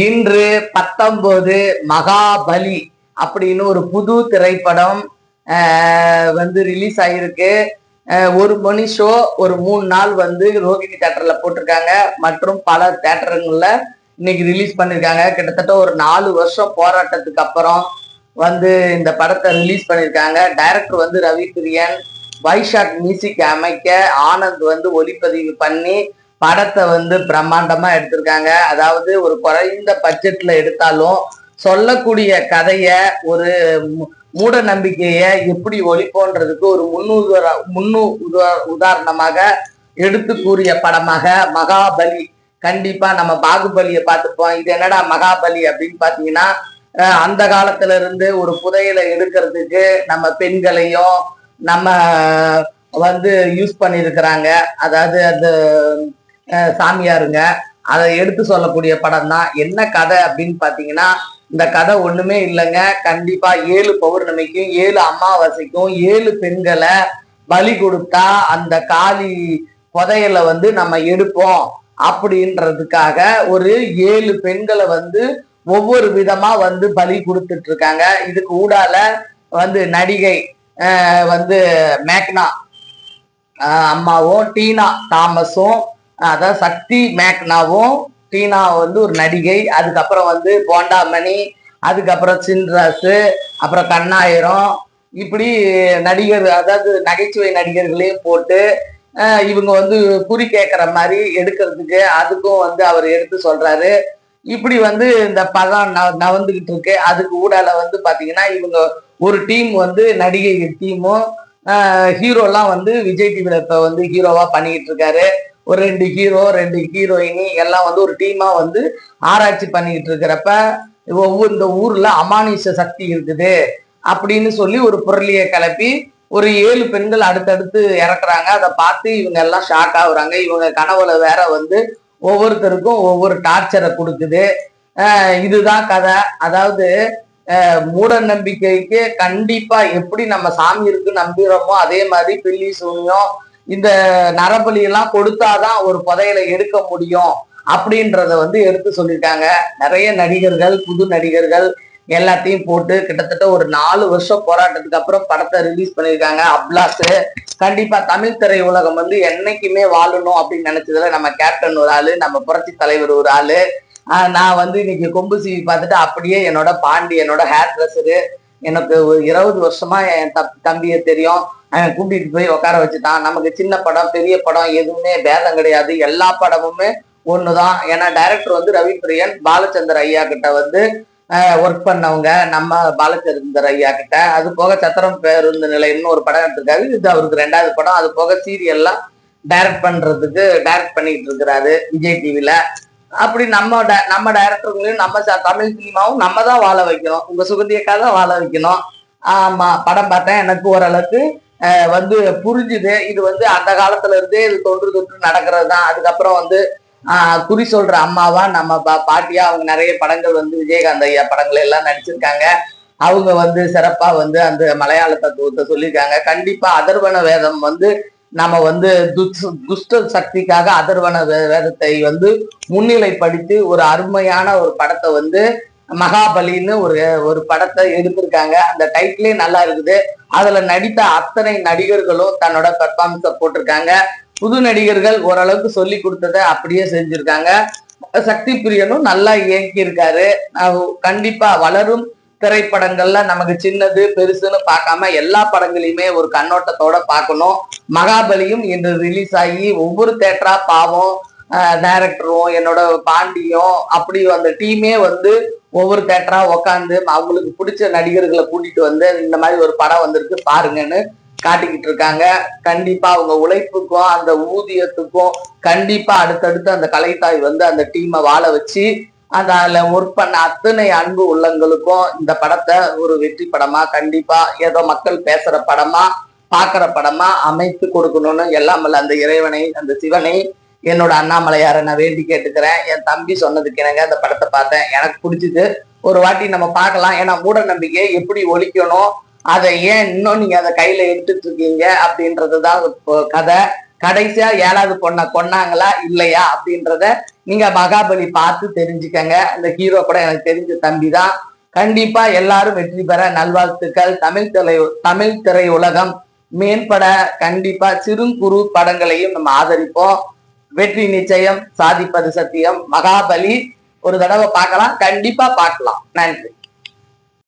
இன்று 19 மகாபலி அப்படின்னு ஒரு புது திரைப்படம் வந்து ரிலீஸ் ஆகிருக்கு. ஒரு மணி ஷோ, ஒரு 3 நாள் வந்து ரோகிணி தியேட்டர்ல போட்டிருக்காங்க மற்றும் பல தியேட்டருங்கள்ல இன்னைக்கு ரிலீஸ் பண்ணிருக்காங்க. கிட்டத்தட்ட ஒரு 4 வருஷம் போராட்டத்துக்கு அப்புறம் வந்து இந்த படத்தை ரிலீஸ் பண்ணிருக்காங்க. டைரக்டர் வந்து ரவி பிரியன், வைஷாக் மியூசிக் அமைக்க, ஆனந்த் வந்து ஒளிப்பதிவு பண்ணி படத்தை வந்து பிரம்மாண்டமா எடுத்திருக்காங்க. அதாவது ஒரு குறைந்த பட்ஜெட்ல எடுத்தாலும் சொல்லக்கூடிய கதைய ஒரு மூட நம்பிக்கைய எப்படி ஒழிப்போன்றதுக்கு ஒரு உதாரணமாக எடுத்து கூறிய படமாக மகாபலி. கண்டிப்பா நம்ம பாகுபலியை பார்த்துப்போம். இது என்னடா மகாபலி அப்படின்னு பாத்தீங்கன்னா, அந்த காலத்துல இருந்து ஒரு புதையலை எடுக்கிறதுக்கு நம்ம பெண்களையும் நம்ம வந்து யூஸ் பண்ணிருக்கிறாங்க. அதாவது அந்த சாமியாருங்க அதை எடுத்து சொல்லக்கூடிய படம் தான். என்ன கதை அப்படின்னு பாத்தீங்கன்னா, இந்த கதை ஒண்ணுமே இல்லைங்க. கண்டிப்பா 7 பௌர்ணமிக்கும் 7 அமாவாசைக்கும் 7 பெண்களை பலி கொடுத்தா அந்த காளி புதையலை வந்து நம்ம எடுப்போம் அப்படின்றதுக்காக ஒரு 7 பெண்களை வந்து ஒவ்வொரு விதமா வந்து பலி கொடுத்துட்டு இருக்காங்க. இதுக்கு ஊடால வந்து நடிகை வந்து மேக்னா அம்மாவும், டீனா தாமஸும், அதாவது சக்தி மேக்னாவும், டீனா வந்து ஒரு நடிகை, அதுக்கப்புறம் வந்து போண்டாமணி, அதுக்கப்புறம் சின்ராசு, அப்புறம் கண்ணாயிரம், இப்படி நடிகர், அதாவது நகைச்சுவை நடிகர்களையும் போட்டு இவங்க வந்து குறி கேட்கிற மாதிரி எடுக்கிறதுக்கு அதுக்கும் வந்து அவர் எடுத்து சொல்றாரு. இப்படி வந்து இந்த படம் நவந்துகிட்டு இருக்கு. அதுக்கு ஊடால வந்து பாத்தீங்கன்னா, இவங்க ஒரு டீம் வந்து நடிகை டீமும், ஹீரோலாம் வந்து விஜய் டிவில இப்ப வந்து ஹீரோவா பண்ணிக்கிட்டு இருக்காரு. ஒரு 2 ஹீரோ 2 ஹீரோயினி எல்லாம் வந்து ஒரு டீமா வந்து ஆராய்ச்சி பண்ணிக்கிட்டு இருக்கிறப்ப, இந்த ஊர்ல அமானுஷ சக்தி இருக்குது அப்படின்னு சொல்லி ஒரு பொருளியை கிளப்பி ஒரு 7 பெண்கள் அடுத்தடுத்து இறக்குறாங்க. அதை பார்த்து இவங்க எல்லாம் ஷாக் ஆகுறாங்க. இவங்க கனவுல வேற வந்து ஒவ்வொருத்தருக்கும் ஒவ்வொரு டார்ச்சரை கொடுக்குது. இதுதான் கதை. அதாவது மூட நம்பிக்கைக்கு கண்டிப்பா எப்படி நம்ம சாமி இருக்கு நம்புறோமோ அதே மாதிரி பில்லி சூனியம் இந்த நரபலி எல்லாம் கொடுத்தாதான் ஒரு புதையலை எடுக்க முடியும் அப்படின்றத வந்து எடுத்து சொல்லியிருக்காங்க. நிறைய நடிகர்கள், புது நடிகர்கள் எல்லாத்தையும் போட்டு கிட்டத்தட்ட ஒரு 4 வருஷம் போராட்டத்துக்கு அப்புறம் படத்தை ரிலீஸ் பண்ணியிருக்காங்க. அப்லாஸ். கண்டிப்பா தமிழ் திரை உலகம் வந்து என்னைக்குமே வாழணும் அப்படின்னு நினைச்சதுல நம்ம கேப்டன் ஒரு ஆளு, நம்ம புரட்சி தலைவர் ஒரு ஆளு. நான் வந்து இன்னைக்கு கொம்பு சீவி பார்த்துட்டு அப்படியே என்னோட பாண்டி, என்னோட ஹேர் ட்ரெஸ்ஸரு, எனக்கு ஒரு 20 வருஷமா என் தம்பியை தெரியும். அவன் கூட்டிட்டு போய் உட்கார வச்சுட்டான். நமக்கு சின்ன படம் பெரிய படம் எதுவுமே பேதம் கிடையாது. எல்லா படமுமே ஒண்ணுதான். ஏன்னா டைரக்டர் வந்து ரவி பிரியன், பாலச்சந்தர் ஐயா கிட்ட வந்து ஒர்க் பண்ணவங்க நம்ம பாலச்சந்தர் ஐயா கிட்ட. அது போக சத்திரம் பேருந்து நிலையம்னு ஒரு படம் எடுத்திருக்காரு. இது அவருக்கு 2வது படம். அது போக சீரியல்லாம் டைரக்ட் பண்ணிட்டு இருக்கிறாரு விஜய் டிவில. அப்படி நம்ம டைரக்டர்களையும் நம்ம தமிழ் சினிமாவும் நம்ம தான் வாழ வைக்கணும். உங்க சுகந்தியக்கா தான் வாழ வைக்கணும். ஆமா, படம் பார்த்தேன். எனக்கு ஓரளவுக்கு வந்து புரிஞ்சுது. இது வந்து அந்த காலத்துல இருந்தே இது தொன்று நடக்கிறது தான். அதுக்கப்புறம் வந்து குறி சொல்ற அம்மாவா நம்ம பாட்டியா அவங்க நிறைய படங்கள் வந்து விஜயகாந்த் ஐயா படங்கள் எல்லாம் நடிச்சிருக்காங்க. அவங்க வந்து சிறப்பா வந்து அந்த மலையாள தத்துவத்தை சொல்லியிருக்காங்க. கண்டிப்பா அதர்வன வேதம் வந்து நம்ம வந்து துஷ்ட சக்திக்காக அதர்வன வேதத்தை வந்து முன்னிலைப்படுத்தி ஒரு அருமையான ஒரு படத்தை வந்து மகாபலின்னு ஒரு படத்தை எடுத்திருக்காங்க. அந்த டைட்டிலே நல்லா இருக்குது. அதுல நடித்த அத்தனை நடிகர்களும் தன்னோட பெர்ஃபார்மன்ஸை போட்டிருக்காங்க. புது நடிகர்கள் ஓரளவுக்கு சொல்லி கொடுத்ததை அப்படியே செஞ்சிருக்காங்க. சக்தி பிரியனும் நல்லா இயக்கி இருக்காரு. கண்டிப்பா வளரும் திரைப்படங்கள்ல நமக்கு சின்னது பெருசுன்னு பார்க்காம எல்லா படங்களையுமே ஒரு கண்ணோட்டத்தோட பார்க்கணும். மகாபலியும் இன்று ரிலீஸ் ஆகி ஒவ்வொரு தேட்டரா பாவம் டைரக்டரும் என்னோட பாண்டியும் அப்படி அந்த டீமே வந்து ஒவ்வொரு தேட்டரா உக்காந்து அவங்களுக்கு பிடிச்ச நடிகர்களை கூட்டிட்டு வந்து இந்த மாதிரி ஒரு படம் வந்திருக்கு பாருங்கன்னு காட்டிக்கிட்டு இருக்காங்க. கண்டிப்பா அவங்க உழைப்புக்கும் அந்த ஊதியத்துக்கும் கண்டிப்பா அடுத்தடுத்து அந்த கலைத்தாய் வந்து அந்த டீமை வாழ வச்சு அதுல ஒர்க் பண்ண அத்தனை அன்பு உள்ளங்களுக்கும் இந்த படத்தை ஒரு வெற்றி படமா, கண்டிப்பா ஏதோ மக்கள் பேசுற படமா, பாக்குற படமா அமைத்து கொடுக்கணும்னு எல்லாம் அந்த இறைவனை, அந்த சிவனை, என்னோட அண்ணாமலையாரை நான் வேண்டி கேட்டுக்கிறேன். என் தம்பி சொன்னதுக்கு எனக்கு அந்த படத்தை பார்த்தேன். எனக்கு பிடிச்சிது. ஒரு வாட்டி நம்ம பார்க்கலாம். ஏன்னா மூட நம்பிக்கையை எப்படி ஒழிக்கணும், அதை ஏன் இன்னும் நீங்க அதை கையில எடுத்துட்டு இருக்கீங்க அப்படின்றதுதான் கதை. கடைசியா 7வது பொண்ணை கொன்னாங்களா இல்லையா அப்படின்றத நீங்க மகாபலி பார்த்து தெரிஞ்சுக்கங்க. இந்த ஹீரோ கூட எனக்கு தெரிஞ்ச தம்பி தான். கண்டிப்பா எல்லாரும் வெற்றி பெற நல்வாழ்த்துக்கள். தமிழ் திரையுலகம் மேம்பட கண்டிப்பா சிறு குறு படங்களையும் நம்ம ஆதரிப்போம். வெற்றி நிச்சயம், சாதிப்பது சத்தியம். மகாபலி ஒரு தடவை பார்க்கலாம், கண்டிப்பா பார்க்கலாம். நன்றி.